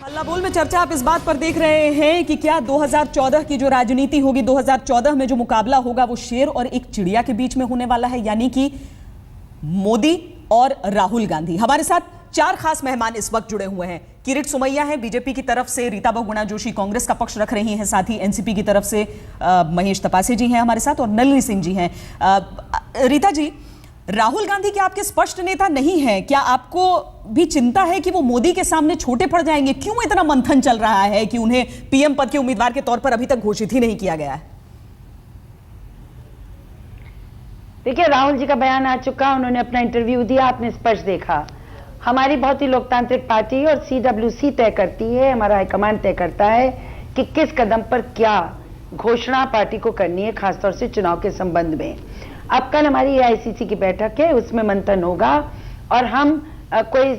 हल्ला बोल में चर्चा आप इस बात पर देख रहे हैं कि क्या 2014 की जो राजनीति होगी, 2014 में जो मुकाबला होगा वो शेर और एक चिड़िया के बीच में होने वाला है, यानी कि मोदी और राहुल गांधी। हमारे साथ चार खास मेहमान इस वक्त जुड़े हुए हैं। किरीट सोमैया हैं बीजेपी की तरफ से, रीता बहुगुणा जोशी कांग्रेस का पक्ष रख रही हैं, साथ ही एनसीपी की तरफ से महेश तपासे जी हैं हमारे साथ और नलिनी सिंह जी हैं। रीता जी, राहुल गांधी के आपके स्पष्ट नेता नहीं है, क्या आपको भी चिंता है कि वो मोदी के सामने छोटे पड़ जाएंगे? क्यों इतना मंथन चल रहा है कि उन्हें पीएम पद के उम्मीदवार के तौर पर अभी तक घोषित ही नहीं किया गया है? देखिए, राहुल जी का बयान आ चुका, उन्होंने अपना इंटरव्यू दिया, आपने स्पष्ट देखा। हमारी बहुत ही लोकतांत्रिक पार्टी और सीडब्ल्यूसी तय करती है, हमारा हाईकमान तय करता है कि किस कदम पर क्या घोषणा पार्टी को करनी है, खासतौर से चुनाव के संबंध में। अब कल हमारी एआईसीसी की बैठक है, उसमें मंथन होगा और हम कोई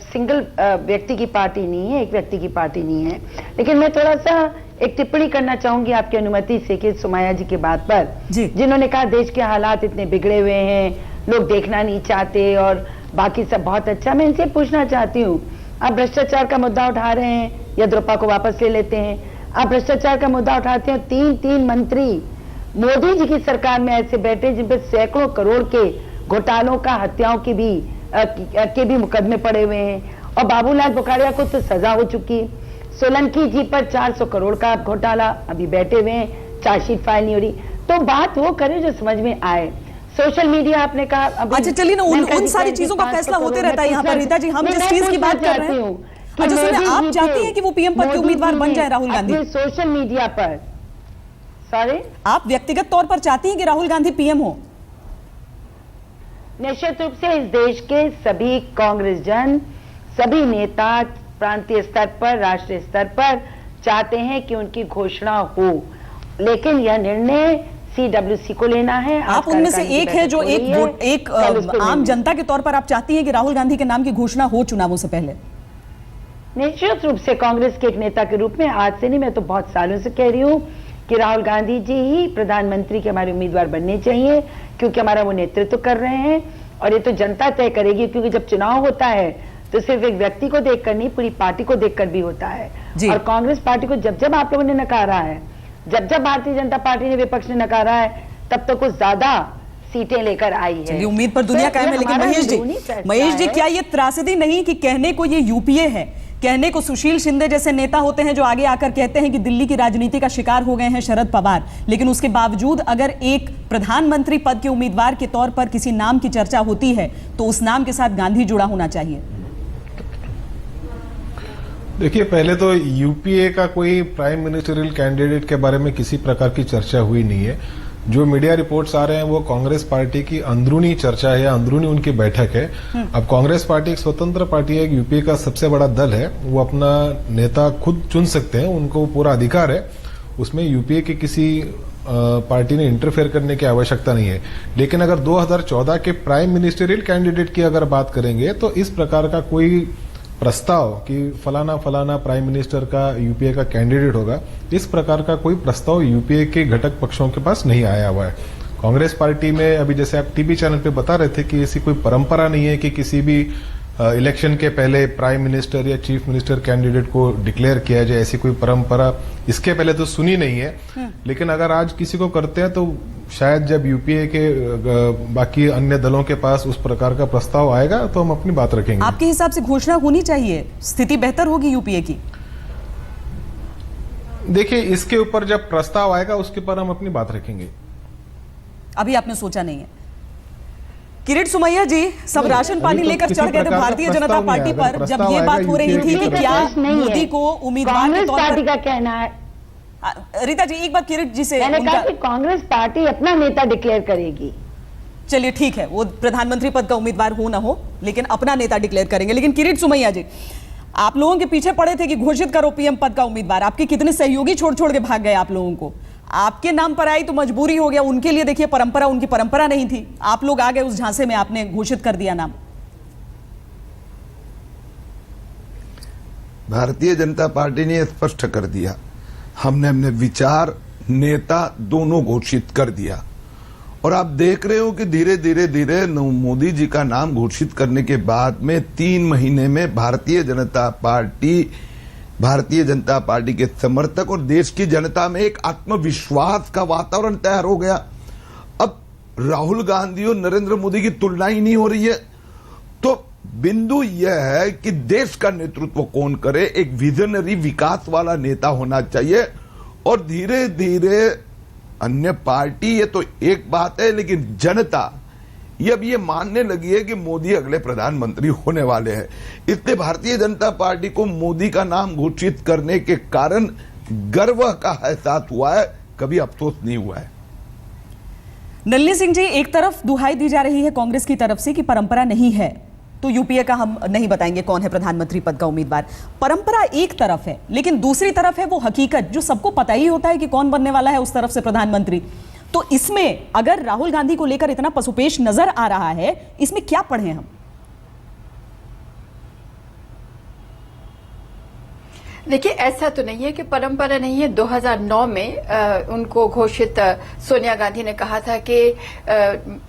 सिंगल व्यक्ति की पार्टी नहीं है, एक व्यक्ति की पार्टी नहीं है। लेकिन मैं थोड़ा सा एक टिप्पणी करना चाहूंगी आपकी अनुमति से कि सोमैया जी की बात पर, जिन्होंने कहा देश के हालात इतने बिगड़े हुए हैं, लोग देखना नहीं चाहते और बाकी सब बहुत अच्छा। मैं इनसे पूछना चाहती हूँ, आप भ्रष्टाचार का मुद्दा उठा रहे हैं, येदियुरप्पा को वापस ले लेते हैं। आप भ्रष्टाचार का मुद्दा उठाते हैं, तीन मंत्री मोदी जी की सरकार में ऐसे बैठे जिन पर सैकड़ों करोड़ के घोटालों का, हत्याओं के भी मुकदमे पड़े हुए हैं और बाबूलाल बुखारिया को तो सजा हो चुकी। सोलंकी जी पर 400 करोड़ का घोटाला, अभी बैठे हुए हैं, चार्जशीट फाइल नहीं हो रही। तो बात वो करे जो समझ में आए। सोशल मीडिया आपने कहा, अच्छा चलिए ना, उन सारी चीजों का फैसला होते रहता है यहाँ पर। रीता जी, हम जिस चीज की बात कर रहे हैं, अच्छा सुनिए, आप चाहती हैं कि वो पीएम पद के उम्मीदवार बन जाए राहुल गांधी? सोशल मीडिया पर, सॉरी, आप व्यक्तिगत तौर पर चाहती हैं कि राहुल गांधी पीएम हो? निश्चित रूप से इस देश के सभी कांग्रेस जन, सभी नेता प्रांतीय स्तर पर, राष्ट्रीय स्तर पर चाहते हैं कि उनकी घोषणा हो, लेकिन यह निर्णय सीडब्ल्यूसी को लेना है। आप उनमें से एक है जो एक आम जनता के तौर पर आप चाहती हैं कि राहुल गांधी के नाम की घोषणा हो चुनावों से पहले? निश्चित रूप से कांग्रेस के एक नेता के रूप में, आज से नहीं, मैं तो बहुत सालों से कह रही हूँ कि राहुल गांधी जी ही प्रधानमंत्री के हमारे उम्मीदवार बनने चाहिए, क्योंकि हमारा वो नेतृत्व कर रहे हैं और ये तो जनता तय करेगी। क्योंकि जब चुनाव होता है तो सिर्फ एक व्यक्ति को देखकर नहीं, पूरी पार्टी को देखकर भी होता है। और कांग्रेस पार्टी को जब आप लोगों ने नकारा है, जब भारतीय जनता पार्टी ने, विपक्ष ने नकारा है, तब तो कुछ ज्यादा सीटें लेकर आई है। उम्मीद पर दुनिया कायम है। लेकिन महेश जी, क्या ये त्रासदी नहीं कि कहने को ये यूपीए है, कहने को सुशील शिंदे जैसे नेता होते हैं जो आगे आकर कहते हैं कि दिल्ली की राजनीति का शिकार हो गए हैं शरद पवार, लेकिन उसके बावजूद अगर एक प्रधानमंत्री पद के उम्मीदवार के तौर पर किसी नाम की चर्चा होती है तो उस नाम के साथ गांधी जुड़ा होना चाहिए? देखिए, पहले तो यूपीए का कोई प्राइम मिनिस्टरियल कैंडिडेट के बारे में किसी प्रकार की चर्चा हुई नहीं है। जो मीडिया रिपोर्ट्स आ रहे हैं वो कांग्रेस पार्टी की अंदरूनी चर्चा है, अंदरूनी उनकी बैठक है। अब कांग्रेस पार्टी एक स्वतंत्र पार्टी है, यूपीए का सबसे बड़ा दल है, वो अपना नेता खुद चुन सकते हैं, उनको पूरा अधिकार है। उसमें यूपीए की किसी पार्टी ने इंटरफेयर करने की आवश्यकता नहीं है। लेकिन अगर 2014 के प्राइम मिनिस्टरियल कैंडिडेट की अगर बात करेंगे तो इस प्रकार का कोई प्रस्ताव कि फलाना प्राइम मिनिस्टर का यूपीए का कैंडिडेट होगा, इस प्रकार का कोई प्रस्ताव यूपीए के घटक पक्षों के पास नहीं आया हुआ है। कांग्रेस पार्टी में अभी जैसे आप टीवी चैनल पे बता रहे थे कि ऐसी कोई परंपरा नहीं है कि किसी भी इलेक्शन के पहले प्राइम मिनिस्टर या चीफ मिनिस्टर कैंडिडेट को डिक्लेयर किया जाए, ऐसी कोई परंपरा इसके पहले तो सुनी नहीं है। लेकिन अगर आज किसी को करते हैं तो शायद जब यूपीए के बाकी अन्य दलों के पास उस प्रकार का प्रस्ताव आएगा तो हम अपनी बात रखेंगे। आपके हिसाब से घोषणा होनी चाहिए, स्थिति बेहतर होगी यूपीए की? देखिए, इसके ऊपर जब प्रस्ताव आएगा उसके ऊपर हम अपनी बात रखेंगे। अभी आपने सोचा नहीं है? किरीट सोमैया जी, सब राशन पानी लेकर चढ़ गए थे भारतीय जनता पार्टी पर जब ये बात हो रही थी कि क्या मोदी को उम्मीदवार के तौर पर? का कहना है, रीता जी एक बार किरीट जी से, मैंने कहा कि कांग्रेस पार्टी अपना नेता डिक्लेयर करेगी। चलिए ठीक है, वो प्रधानमंत्री पद का उम्मीदवार हो ना हो, लेकिन अपना नेता डिक्लेयर करेंगे। लेकिन किरीट सोमैया जी, आप लोगों के पीछे पड़े थे कि घोषित करो पीएम पद का उम्मीदवार, आपके कितने सहयोगी छोड़ के भाग गए आप लोगों को। आपके नाम पर आई तो मजबूरी हो गया, उनके लिए देखिए परंपरा, उनकी परंपरा नहीं थी, आप लोग आ गए उस झांसे में, आपने घोषित कर दिया नाम। भारतीय जनता पार्टी ने स्पष्ट कर दिया, हमने अपने विचार, नेता दोनों घोषित कर दिया। और आप देख रहे हो कि धीरे धीरे मोदी जी का नाम घोषित करने के बाद में 3 महीने में भारतीय जनता पार्टी भारतीय जनता पार्टी के समर्थक और देश की जनता में एक आत्मविश्वास का वातावरण तैयार हो गया। अब राहुल गांधी और नरेंद्र मोदी की तुलना ही नहीं हो रही है। तो बिंदु यह है कि देश का नेतृत्व कौन करे, एक विजनरी विकास वाला नेता होना चाहिए। और धीरे धीरे अन्य पार्टी, ये तो एक बात है, लेकिन जनता ये अब ये मानने लगी है कि मोदी अगले प्रधानमंत्री होने वाले हैं। इसलिए भारतीय जनता पार्टी को मोदी का नाम घोषित करने के कारण गर्व का एहसास हुआ है, कभी अफसोस नहीं हुआ है। नलिनी सिंह जी, एक तरफ दुहाई दी जा रही है कांग्रेस की तरफ से कि परंपरा नहीं है तो यूपीए का हम नहीं बताएंगे कौन है प्रधानमंत्री पद का उम्मीदवार। परंपरा एक तरफ है, लेकिन दूसरी तरफ है वो हकीकत जो सबको पता ही होता है कि कौन बनने वाला है उस तरफ से प्रधानमंत्री। तो इसमें अगर राहुल गांधी को लेकर इतना पसुपेश नजर आ रहा है, इसमें क्या पढ़े हम? देखिए, ऐसा तो नहीं है कि परंपरा नहीं है। 2009 में उनको घोषित सोनिया गांधी ने कहा था कि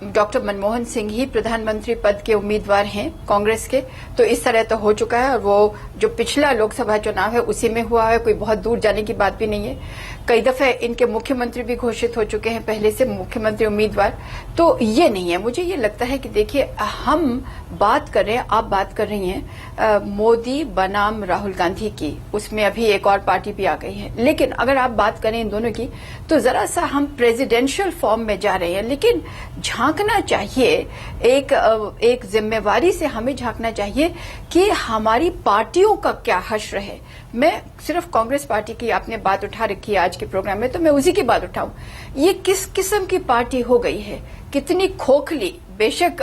डॉक्टर मनमोहन सिंह ही प्रधानमंत्री पद के उम्मीदवार हैं कांग्रेस के। तो इस तरह तो हो चुका है, और वो जो पिछला लोकसभा चुनाव है उसी में हुआ है, कोई बहुत दूर जाने की बात भी नहीं है। कई दफे इनके मुख्यमंत्री भी घोषित हो चुके हैं पहले से, मुख्यमंत्री उम्मीदवार। तो ये नहीं है। मुझे ये लगता है कि देखिए, हम बात कर रहे हैं, आप बात कर रही हैं मोदी बनाम राहुल गांधी की, उसमें अभी एक और पार्टी भी आ गई है। लेकिन अगर आप बात करें इन दोनों की, तो जरा सा हम प्रेसिडेंशियल फॉर्म में जा रहे हैं। लेकिन झांकना चाहिए, एक जिम्मेवारी से हमें झांकना चाहिए कि हमारी पार्टियों का क्या हश्र है। मैं सिर्फ कांग्रेस पार्टी की आपने बात उठा रखी है आज के प्रोग्राम में, तो मैं उसी की बात उठाऊं। ये किस किस्म की पार्टी हो गई है, कितनी खोखली। बेशक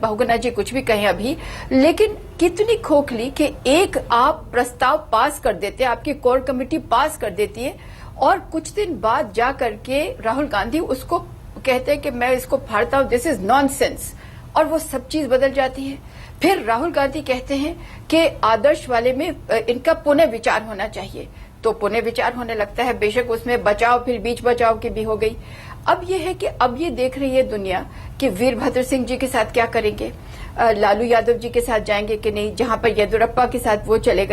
बहुगुणा जी कुछ भी कहें अभी, लेकिन कितनी खोखली कि एक आप प्रस्ताव पास कर देते, आपकी कोर कमेटी पास कर देती है, और कुछ दिन बाद जा करके राहुल गांधी उसको कहते हैं कि मैं इसको फाड़ता हूं, दिस इज नॉनसेंस, और वो सब चीज बदल जाती है। फिर राहुल गांधी कहते हैं कि आदर्श वाले में इनका पुनः विचार होना चाहिए, तो पुनः विचार होने लगता है। बेशक उसमें बचाव, फिर बीच बचाव की भी हो गई। अब ये है कि अब ये देख रही है दुनिया कि वीरभद्र सिंह जी के साथ क्या करेंगे, लालू यादव जी के साथ जाएंगे कि नहीं, जहां पर येदुरप्पा के साथ वो चले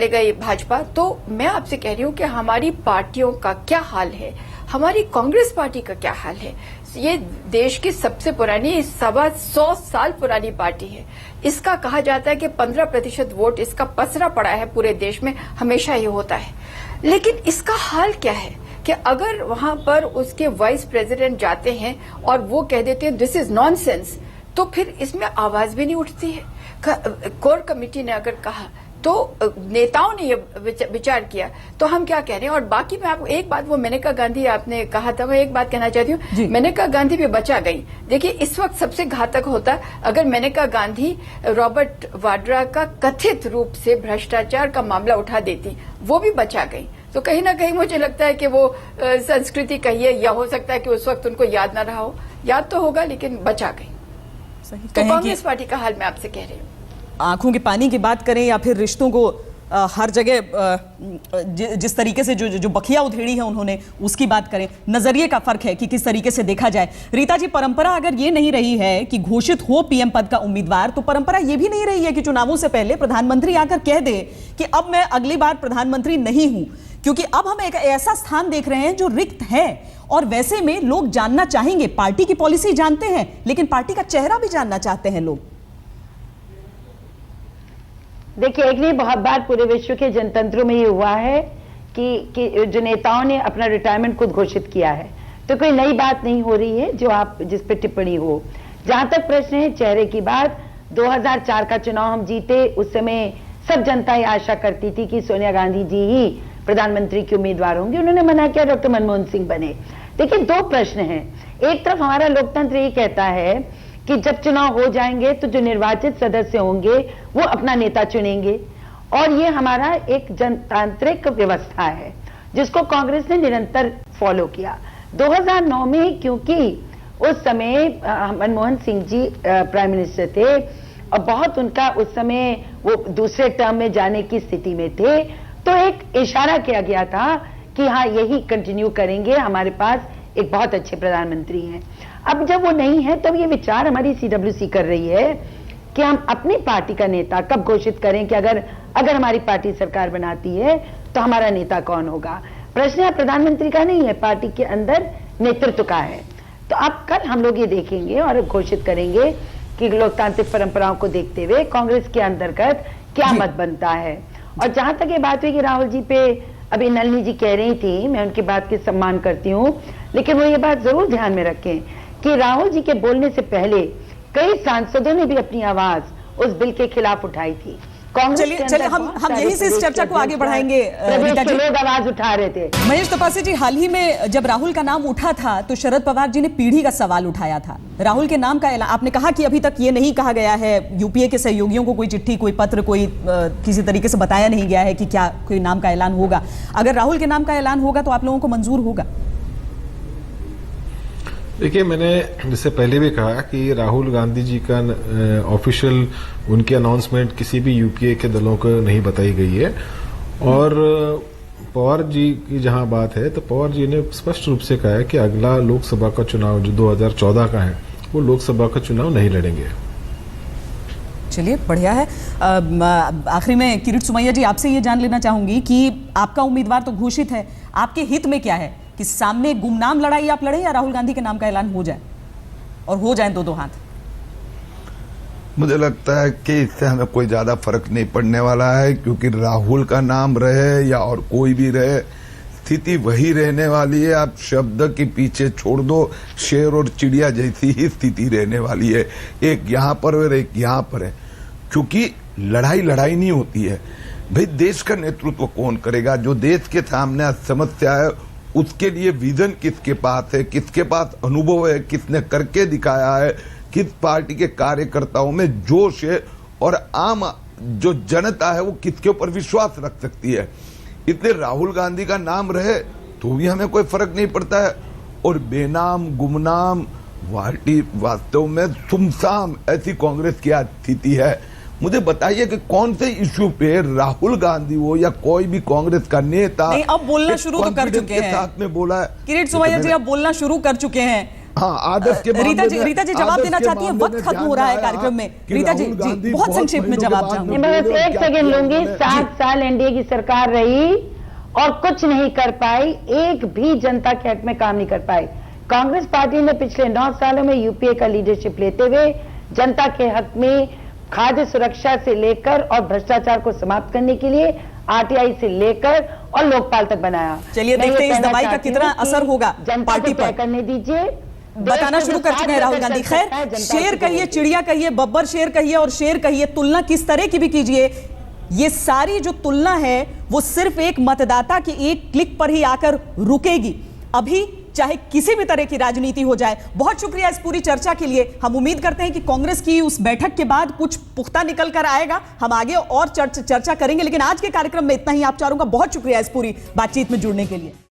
गए भाजपा। तो मैं आपसे कह रही हूं कि हमारी पार्टियों का क्या हाल है, हमारी कांग्रेस पार्टी का क्या हाल है। ये देश की सबसे पुरानी 125 साल पुरानी पार्टी है। इसका कहा जाता है कि 15% वोट इसका पसरा पड़ा है पूरे देश में, हमेशा ये होता है। लेकिन इसका हाल क्या है कि अगर वहां पर उसके वाइस प्रेसिडेंट जाते हैं और वो कह देते हैं दिस इज नॉनसेंस, तो फिर इसमें आवाज भी नहीं उठती है। कोर कमेटी ने अगर कहा तो नेताओं ने ये विचार किया, तो हम क्या कह रहे हैं। और बाकी मैं आपको एक बात, वो मेनका गांधी आपने कहा था, मैं एक बात कहना चाहती हूँ, मेनका गांधी भी बचा गई। देखिए, इस वक्त सबसे घातक होता अगर मेनका गांधी रॉबर्ट वाड्रा का कथित रूप से भ्रष्टाचार का मामला उठा देती, वो भी बचा गई। तो कहीं ना कहीं मुझे लगता है कि वो संस्कृति कहिए, या हो सकता है कि उस वक्त उनको याद ना रहा हो, याद तो होगा लेकिन बचा गई। तो कांग्रेस पार्टी का हाल मैं आपसे कह रही हूँ। आंखों के पानी की बात करें या फिर रिश्तों को हर जगह जिस तरीके से जो बखिया उधेड़ी है उन्होंने, उसकी बात करें, नजरिए का फर्क है कि किस तरीके से देखा जाए। रीता जी, परंपरा अगर ये नहीं रही है कि घोषित हो पीएम पद का उम्मीदवार, तो परंपरा ये भी नहीं रही है कि चुनावों से पहले प्रधानमंत्री आकर कह दे कि अब मैं अगली बार प्रधानमंत्री नहीं हूं, क्योंकि अब हम एक ऐसा स्थान देख रहे हैं जो रिक्त है। और वैसे में लोग जानना चाहेंगे, पार्टी की पॉलिसी जानते हैं लेकिन पार्टी का चेहरा भी जानना चाहते हैं लोग। देखिए, एक नहीं बहुत बार पूरे विश्व के जनतंत्रों में ये हुआ है कि जो नेताओं ने अपना रिटायरमेंट खुद घोषित किया है, तो कोई नई बात नहीं हो रही है जो आप जिस पे टिप्पणी हो। जहां तक प्रश्न है चेहरे की बात, 2004 का चुनाव हम जीते, उस समय सब जनता ये आशा करती थी कि सोनिया गांधी जी ही प्रधानमंत्री के उम्मीदवार होंगे। उन्होंने मना किया, डॉक्टर मनमोहन सिंह बने। देखिए, दो प्रश्न हैं। एक तरफ हमारा लोकतंत्र ये कहता है कि जब चुनाव हो जाएंगे तो जो निर्वाचित सदस्य होंगे वो अपना नेता चुनेंगे, और ये हमारा एक जनतांत्रिक व्यवस्था है जिसको कांग्रेस ने निरंतर फॉलो किया। 2009 में क्योंकि उस समय मनमोहन सिंह जी प्राइम मिनिस्टर थे और बहुत उनका उस समय वो दूसरे टर्म में जाने की स्थिति में थे, तो एक इशारा किया गया था कि हाँ, यही कंटिन्यू करेंगे, हमारे पास एक बहुत अच्छे प्रधानमंत्री हैं। अब जब वो नहीं है, तब ये विचार हमारी CWC कर रही है कि हम अपनी पार्टी का नेता कब घोषित करें कि अगर हमारी पार्टी सरकार बनाती है तो हमारा नेता कौन होगा। प्रश्न है प्रधानमंत्री का नहीं है, पार्टी के अंदर नेतृत्व का है। तो अब कल हम लोग ये देखेंगे और घोषित करेंगे कि लोकतांत्रिक परंपराओं को देखते हुए कांग्रेस के अंतर्गत क्या मत बनता है। और जहां तक ये बात हुई कि राहुल जी पे अभी नलिनी जी कह रही थी, मैं उनकी बात की सम्मान करती हूँ, लेकिन वो ये बात जरूर ध्यान में रखें कि राहुल जी के बोलने से पहले कई सांसदों ने भी अपनी आवाज उस बिल के खिलाफ उठाई थी। चलिए हम यहीं से इस चर्चा को आगे बढ़ाएंगे। रीता जी, लोग आवाज उठा रहे थे। महेश तपासे जी, हाल ही में जब राहुल का नाम उठा था तो शरद पवार जी ने पीढ़ी का सवाल उठाया था। राहुल के नाम का ऐलान, आपने कहा कि अभी तक ये नहीं कहा गया है, यूपीए के सहयोगियों को कोई चिट्ठी, कोई पत्र, कोई किसी तरीके से बताया नहीं गया है कि क्या कोई नाम का ऐलान होगा। अगर राहुल के नाम का ऐलान होगा तो आप लोगों को मंजूर होगा? देखिए, मैंने जिससे पहले भी कहा कि राहुल गांधी जी का ऑफिशियल उनकी अनाउंसमेंट किसी भी यूपीए के दलों को नहीं बताई गई है। और पवार जी की जहां बात है तो पवार जी ने स्पष्ट रूप से कहा है कि अगला लोकसभा का चुनाव जो 2014 का है वो लोकसभा का चुनाव नहीं लड़ेंगे। चलिए, बढ़िया है। आखिरी में किरीट सुमैया जी, आपसे ये जान लेना चाहूंगी कि आपका उम्मीदवार तो घोषित है, आपके हित में क्या है कि सामने गुमनाम लड़ाई आप लड़ें या राहुल गांधी के नाम का ऐलान हो जाए, और हो जाए दो हाथ? मुझे लगता है कि इससे हमें कोई ज्यादा फर्क नहीं पड़ने वाला है, क्योंकि राहुल का नाम रहे या और कोई भी रहे, स्थिति वही रहने वाली है। आप शब्द के पीछे छोड़ दो, शेर और चिड़िया जैसी ही स्थिति रहने वाली है। एक यहाँ पर और एक यहाँ पर है, क्योंकि लड़ाई नहीं होती है भाई। देश का नेतृत्व कौन करेगा? जो देश के सामने समस्या है उसके लिए विजन किसके पास है, किसके पास अनुभव है, किसने करके दिखाया है, किस पार्टी के कार्यकर्ताओं में जोश है, और आम जो जनता है वो किसके ऊपर विश्वास रख सकती है। इसलिए राहुल गांधी का नाम रहे तो भी हमें कोई फर्क नहीं पड़ता है, और बेनाम गुमनाम पार्टी वास्तव में सुमसाम ऐसी कांग्रेस की आज स्थिति है। मुझे बताइए कि कौन से इश्यू पे राहुल गांधी हो या कोई भी कांग्रेस का नेता नहीं, अब बोलना शुरू तो कर चुके हैं, साथ में बोला है। किरीट सुमैया जी अब बोलना शुरू कर चुके हैं। हाँ, आदर्श के रीता जी जवाब देना चाहती है, वक्त खत्म हो रहा है कार्यक्रम में। रीता जी बहुत संक्षेप में जवाब चाहूंगी। मैं बस एक सेकंड लूंगी। 7 साल एनडीए की सरकार रही और कुछ नहीं कर पाई, एक भी जनता के हक में काम नहीं कर पाई। कांग्रेस पार्टी ने पिछले 9 सालों में यूपीए का लीडरशिप लेते हुए जनता के हक में खाद्य सुरक्षा से लेकर और भ्रष्टाचार को समाप्त करने के लिए आरटीआई से लेकर और लोकपाल तक बनाया। चलिए देखते हैं इस दवाई का कितना असर होगा पार्टी पर। करने दीजिए, बताना शुरू कर चुके हैं राहुल गांधी। खैर, शेर कहिए, चिड़िया कहिए, बब्बर शेर कहिए और शेर कहिए, तुलना किस तरह की भी कीजिए, ये सारी जो तुलना है वो सिर्फ एक मतदाता की एक क्लिक पर ही आकर रुकेगी। अभी चाहे किसी भी तरह की राजनीति हो जाए। बहुत शुक्रिया इस पूरी चर्चा के लिए। हम उम्मीद करते हैं कि कांग्रेस की उस बैठक के बाद कुछ पुख्ता निकल कर आएगा। हम आगे और चर्चा करेंगे, लेकिन आज के कार्यक्रम में इतना ही। आप चारों का बहुत शुक्रिया इस पूरी बातचीत में जुड़ने के लिए।